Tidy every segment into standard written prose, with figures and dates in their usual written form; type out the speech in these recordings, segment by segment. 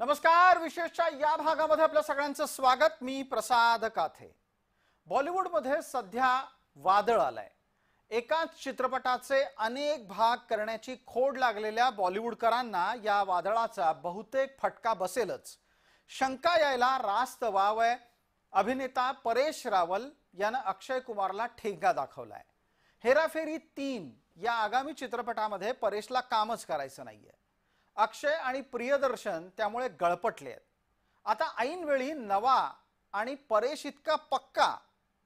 नमस्कार. विशेषच्या या भागामध्ये आपल्या सगळ्यांचं स्वागत. मी प्रसाद काथे. बॉलिवूडमध्ये सध्या वादळ आलंय. एकाच चित्रपटाचे अनेक भाग करण्याची खोड लागलेल्या बॉलिवूडकरांना या वादळाचा बहुतेक फटका बसेलच. शंका यायला रास्त वावय. अभिनेता परेश रावल यानं अक्षय कुमारला ठेंगा दाखवलाय. हेराफेरी 3 या आगामी चित्रपटामध्ये परेशला कामच करायचं नाहीये. अक्षय आणि प्रियदर्शन त्यामुळे गळपटले आहेत. आता ऐनवेळी नवा आणि परेश इतका पक्का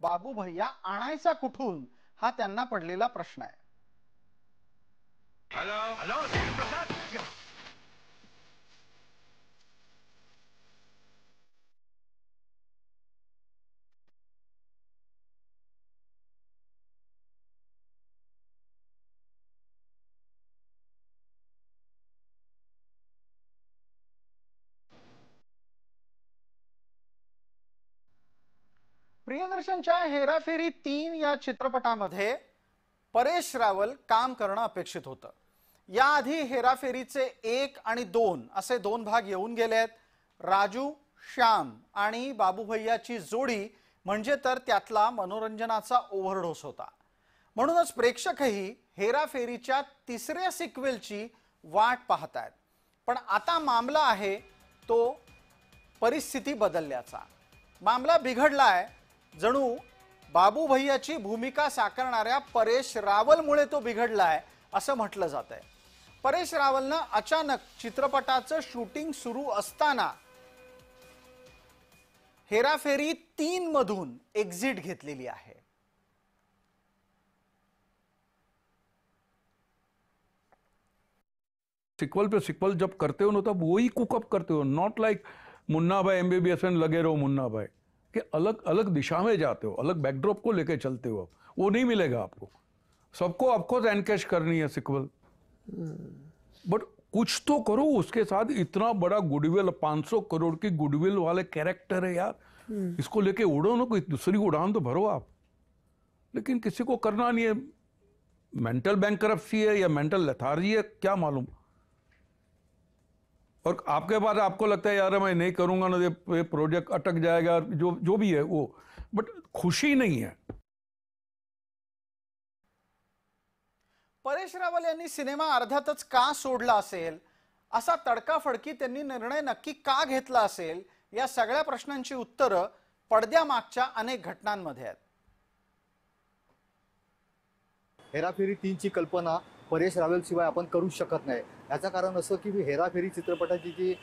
बाबू भैया आणायचा कुठून हा त्यांना पडलेला प्रश्न आहे. हेलो हेलो प्रसाद. प्रियदर्शनच्या हेराफेरी 3 या चित्रपटामध्ये परेश रावल काम करणं अपेक्षित होतं. याआधी हेराफेरीचे 1 आणि 2 असे 2 भाग येऊन गेलेत. राजू, श्याम आणि बाबू भैयाची जोडी म्हणजे तर त्यातला मनोरंजनाचा ओव्हरडोस होता. म्हणूनच प्रेक्षकही हेराफेरीच्या 3ऱ्या सिक्वेलची वाट पाहतायत. पण आता मामला आहे तो परिस्थिती बदलल्याचा. मामला बिघडलाय. जणू बाबू भैयाची भूमिका साकारणाऱ्या परेश रावलमुळे तो बिघडलाय असं म्हटलं जातंय. परेश रावलनं अचानक चित्रपटाचं शूटिंग सुरू असताना हेराफेरी 3 मधून एक्झिट घेतलेली आहे. सिक्वल पे सिक्वल जब करते हो ना तब वही कुकअप करते हो. नॉट लाइक मुन्ना भाई MBBS में लगे रहो मुन्ना भाई कि अलग अलग दिशा में जाते हो, अलग बैकड्रॉप को लेके चलते हो. वो नहीं मिलेगा आपको. सबको आपको एनकैश करनी है सिक्वल, बट कुछ तो करो उसके साथ. इतना बड़ा गुडविल, 500 करोड़ की गुडविल वाले कैरेक्टर है यार. इसको लेके उड़ो ना, कोई दूसरी उड़ान तो भरो आप. लेकिन किसी को करना नहीं है. मेंटल बैंकरप्सी है या मेंटल लेथार्जी है क्या मालूम. और आपके बाद आपको लगता है यार मैं नहीं करूंगा ना, ये प्रोजेक्ट अटक जाएगा, जो भी है वो, बट खुशी नहीं है. परेश रावल यांनी सिनेमा अर्ध्यातच का सोडला असेल, असा तडकाफडकी त्यांनी निर्णय नक्की का घेतला असेल, या सगळ्या प्रश्नांची उत्तरं पडद्यामागच्या अनेक घटनांमध्ये आहेत. हेराफेरी 3 ची कल्पना परेश रावल शिवाय आपण करू शकत नाही. याचं कारण असं की हेराफेरी चित्रपटाची जी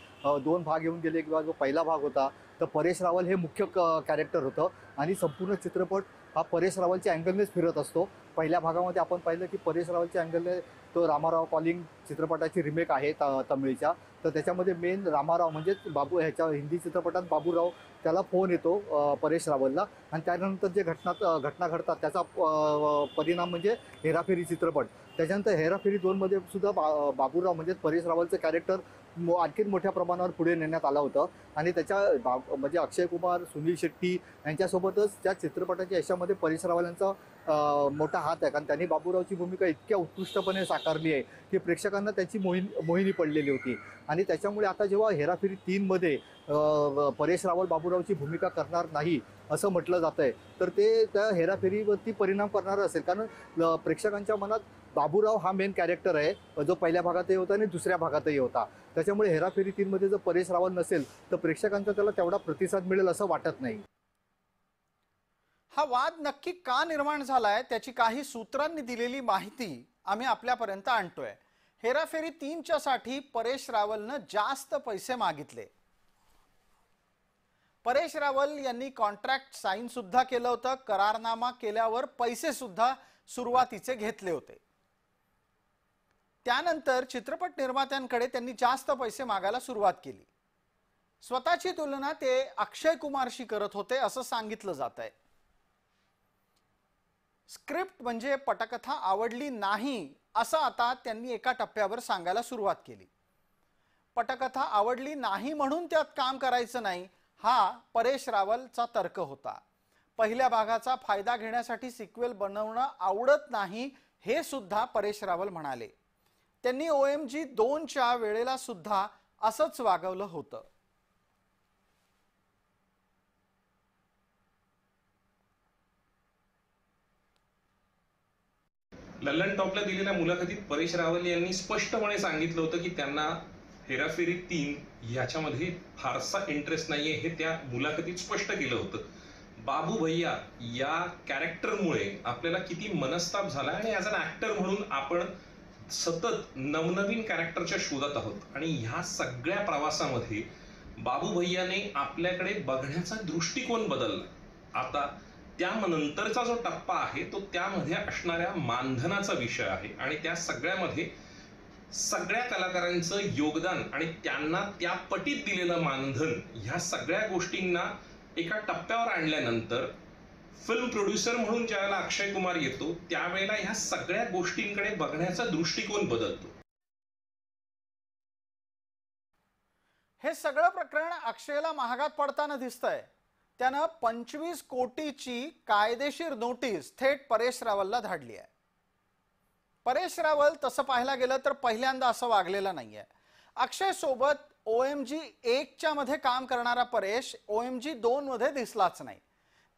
2 भाग येऊन गेले किंवा जो पहिला भाग होता तर परेश रावल हे मुख्य कॅरेक्टर होतं आणि संपूर्ण चित्रपट हा परेश रावलच्या अँगलनेच फिरत असतो. पहिल्या भागामध्ये आपण पाहिलं की परेश रावलच्या अँगलने तो रामाराव कॉलिंग चित्रपटाची रिमेक आहे तमिळच्या. तर त्याच्यामध्ये मेन रामाराव म्हणजे बाबू, ह्याच्या हिंदी चित्रपटात बाबूराव, त्याला फोन येतो परेश रावलला आणि त्यानंतर जे घटना घडतात त्याचा परिणाम म्हणजे हेराफेरी चित्रपट. त्याच्यानंतर हेराफेरी 2 मध्ये सुद्धा बाबूराव म्हणजे परेश रावलचं कॅरेक्टर आणखीन मोठ्या प्रमाणावर पुढे नेण्यात आलं होतं आणि त्याच्या म्हणजे अक्षय कुमार, सुनील शेट्टी यांच्यासोबतच त्या चित्रपटाच्या यशामध्ये परेश रावल यांचा मोठा हात आहे. कारण त्यांनी बाबूरावची भूमिका इतक्या उत्कृष्टपणे साकारली आहे की प्रेक्षकांना त्याची मोहिनी पडलेली होती. आणि त्याच्यामुळे आता जेव्हा हेराफेरी 3 मध्ये परेश रावल बाबूरावची भूमिका करणार नाही असं म्हटलं जातंय तर ते त्या हेराफेरीवरती परिणाम करणार असेल. कारण प्रेक्षकांच्या मनात बाबूराव हा मेन कॅरेक्टर आहे, जो पहिल्या भागातही होता आणि दुसऱ्या भागातही होता. त्याच्यामुळे हेराफेरी 3 मध्ये जर परेश रावल नसेल तर प्रेक्षकांचा त्याला तेवढा प्रतिसाद मिळेल असं वाटत नाही. हा वाद नक्की का निर्माण झालाय त्याची काही सूत्रांनी दिलेली माहिती आम्ही आपल्यापर्यंत आणतोय. हेराफेरी 3च्या साठी परेश रावलनं जास्त पैसे मागितले. परेश रावल यांनी कॉन्ट्रॅक्ट साइन सुद्धा केलं होतं. करारनामा केल्यावर पैसे सुद्धा सुरुवातीचे घेतले होते. त्यानंतर चित्रपट निर्मात्यांकडे त्यांनी जास्त पैसे मागायला सुरुवात केली. स्वतःची तुलना ते अक्षय कुमारशी करत होते असं सांगितलं जात आहे. स्क्रिप्ट म्हणजे पटकथा आवडली नाही असं आता त्यांनी एका टप्प्यावर सांगायला सुरुवात केली. पटकथा आवडली नाही म्हणून त्यात काम करायचं नाही हा परेश रावलचा तर्क होता. पहिल्या भागाचा फायदा घेण्यासाठी सिक्वेल बनवणं आवडत नाही हे सुद्धा परेश रावल म्हणाले. त्यांनी OMG 2च्या वेळेला सुद्धा असंच वागवलं होतं. लल्लन टॉपला दिलेल्या मुलाखतीत परेश रावल यांनी स्पष्टपणे सांगितलं होतं की त्यांना हेराफेरी 3 ह्याच्यामध्ये फारसा इंटरेस्ट नाहीये, हे त्या मुलाखतीत स्पष्ट केलं होतं. बाबू भैया या कॅरेक्टरमुळे आपल्याला किती मनस्ताप झाला आणि ॲज अन ऍक्टर म्हणून आपण सतत नवनवीन कॅरेक्टरच्या शोधात आहोत. आणि ह्या सगळ्या प्रवासामध्ये बाबू भैयाने आपल्याकडे बघण्याचा दृष्टिकोन बदलला. आता त्यानंतरचा जो टप्पा आहे तो त्यामध्ये असणाऱ्या मानधनाचा विषय आहे आणि त्या सगळ्यामध्ये सगळ्या कलाकारांचं योगदान आणि त्यांना त्या पटीत दिलेलं मानधन ह्या सगळ्या गोष्टींना एका टप्प्यावर आणल्यानंतर फिल्म प्रोड्युसर म्हणून ज्यावेळेला अक्षय कुमार येतो त्यावेळेला ह्या सगळ्या गोष्टींकडे बघण्याचा दृष्टिकोन बदलतो. हे सगळं प्रकरण अक्षयला महागात पडताना दिसतंय. त्यानं 25 कोटीची कायदेशीर नोटीस थेट परेश रावलला धाडली आहे. परेश रावल तसं पाहायला गेलं तर पहिल्यांदा असं वागलेलं नाहीये. अक्षय सोबत OMG 1 मध्ये काम करणारा परेश OMG 2 मध्ये दिसलाच नाही.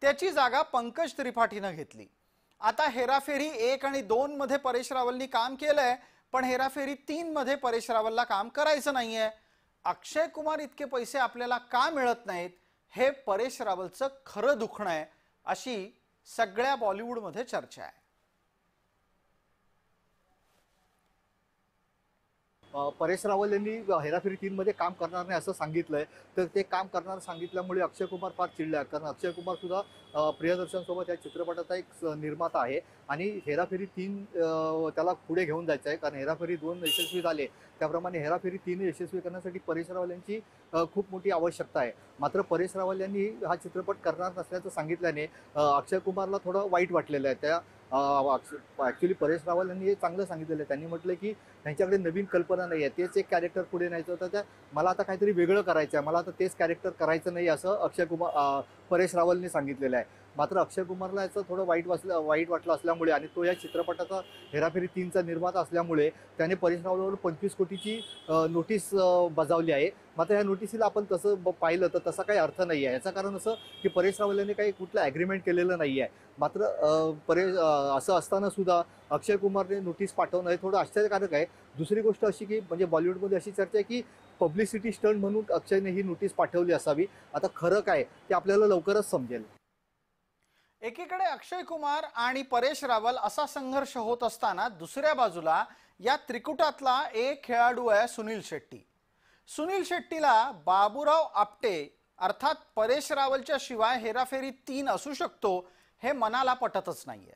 त्याची जागा पंकज त्रिपाठीनं घेतली. आता हेराफेरी 1 आणि 2 मध्ये परेश रावलनी काम केलंय, पण हेराफेरी 3 मध्ये परेश रावलला काम करायचं नाहीये. अक्षय कुमार इतके पैसे आपल्याला का मिळत नाहीत, हे परेश रावलचं खरं दुखणं आहे, अशी सगळ्या बॉलिवूडमध्ये चर्चा आहे. परेश रावल यांनी हेराफेरी 3 मध्ये काम करणार नाही असं सांगितलंय. तर ते काम करणार सांगितल्यामुळे अक्षय कुमार फार चिडले आहेत, कारण अक्षय कुमार सुद्धा प्रियदर्शन सोबत या चित्रपटाचा एक निर्माता आहे आणि हेराफेरी 3 त्याला पुढे घेऊन जायचं आहे. कारण हेराफेरी 2 यशस्वी झाले, त्याप्रमाणे हेराफेरी 3 यशस्वी करण्यासाठी परेश रावल यांची खूप मोठी आवश्यकता आहे. मात्र परेश रावल यांनी हा चित्रपट करणार नसल्याचं सांगितल्याने अक्षय कुमारला थोडं वाईट वाटलेलं आहे. त्या ॲक्च्युली परेश रावल यांनी हे चांगलं सांगितलेलं आहे. त्यांनी म्हटलं की त्यांच्याकडे नवीन कल्पना नाही आहे, तेच एक कॅरेक्टर पुढे न्यायचं होतं, त्या मला आता काहीतरी वेगळं करायचं आहे, मला आता तेच कॅरेक्टर करायचं नाही असं परेश रावलने सांगितलेलं आहे. मात्र अक्षय कुमारला याचं थोडं वाईट वाटलं असल्यामुळे आणि तो या चित्रपटाचा हेराफेरी 3चा निर्माता असल्यामुळे त्याने परेश रावलवर 25 कोटीची नोटीस बजावली आहे. मात्र या नोटिसीला आपण तसं पाहिलं तर तसा काही अर्थ नाही आहे. याचं कारण असं की परेश रावल यांनी काही कुठलं ॲग्रीमेंट केलेलं नाही आहे. मात्र असं असताना सुद्धा अक्षय कुमारने नोटीस पाठवणं हे थोडं आश्चर्यकारक आहे. दुसरी गोष्ट अशी की म्हणजे बॉलिवूडमध्ये अशी चर्चा आहे की पब्लिसिटी स्टंट म्हणून अक्षयने ही नोटीस पाठवली असावी. आता खरं काय ते आपल्याला लवकरच समजेल. एकीकडे अक्षय कुमार आणि परेश रावल असा संघर्ष होत असताना दुसऱ्या बाजूला या त्रिकुटातला एक खेळाडू आहे सुनील शेट्टी. सुनील शेट्टीला बाबूराव आपटे अर्थात परेश रावलच्या शिवाय हेराफेरी 3 असू शकतो हे मनाला पटतच नाहीये.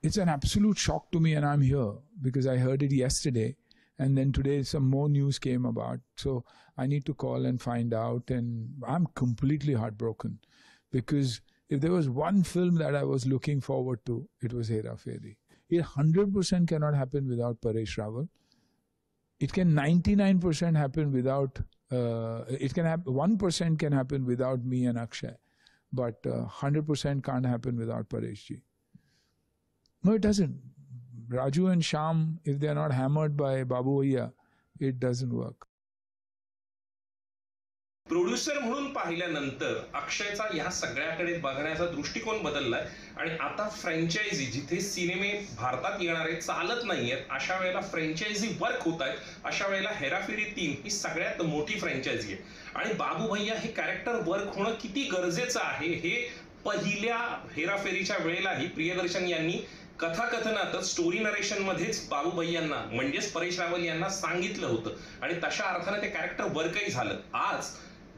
It's an absolute shock to me, and I'm here because I heard it yesterday, and then today some more news came about. So I need to call and find out, and I'm completely heartbroken because if there was one film that I was looking forward to, it was Hera Fairy. It 100% cannot happen without Paresh Rawal. It can 99% happen without. It can happen. 1% can happen without me and Akshay, but 100% can't happen without Paresh ji. No, it doesn't. Raju and Shyam, if they're not hammered by Babu Bhaiya, it doesn't work. Producer म्हणून पाहिल्यानंतर अक्षयचा ह्या सगळ्याकडे बघण्याचा दृष्टिकोन बदललाय आणि आता franchise जिथे सिनेमे भारतात येणारे चालत नाहीयेत अशा वेळेला फ्रँचायझी वर्क होत आहेत. अशा वेळेला हेराफेरी 3 ही सगळ्यात मोठी फ्रँचायझी आहे आणि बाबू भैया हे कॅरेक्टर वर्क होणं किती गरजेचं आहे हे पहिल्या हेराफेरीच्या वेळेलाही प्रियदर्शन यांनी कथाकथनातच स्टोरी नरेशन मध्येच बाबू भैयांना म्हणजेच परेश रावल यांना सांगितलं होतं आणि तशा अर्थाने ते कॅरेक्टर वर्कही झालं. आज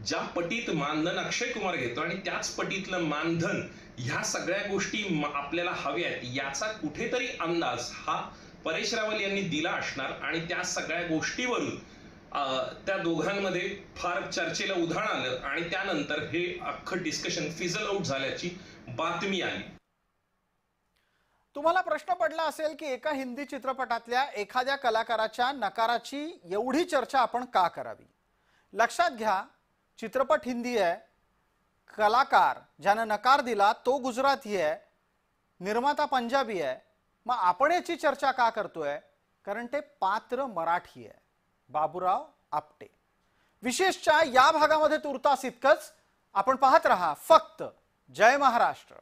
ज्या पटीत मानधन अक्षय कुमार घेतो आणि त्याच पटीतलं मानधन ह्या सगळ्या गोष्टी आपल्याला हव्या आहेत याचा कुठेतरी अंदाज हा परेश रावल यांनी दिला असणार आणि त्या सगळ्या गोष्टीवरून त्या दोघांमध्ये फार चर्चेला उधाण आलं आणि त्यानंतर हे अख्खं डिस्कशन फिझल आउट झाल्याची बातमी आली. तुम्हाला प्रश्न पडला असेल की एका हिंदी चित्रपटातल्या एखाद्या कलाकाराच्या नकाराची एवढी चर्चा आपण का करावी. लक्षात घ्या, चित्रपट हिंदी आहे, कलाकार ज्यानं नकार दिला तो गुजराती आहे, निर्माता पंजाबी आहे, मग आपण याची चर्चा का करतोय. कारण ते पात्र मराठी आहे, बाबूराव आपटे. विशेषच्या या भागामध्ये तुर्तास इतकंच. आपण पाहत रहा फक्त जय महाराष्ट्र.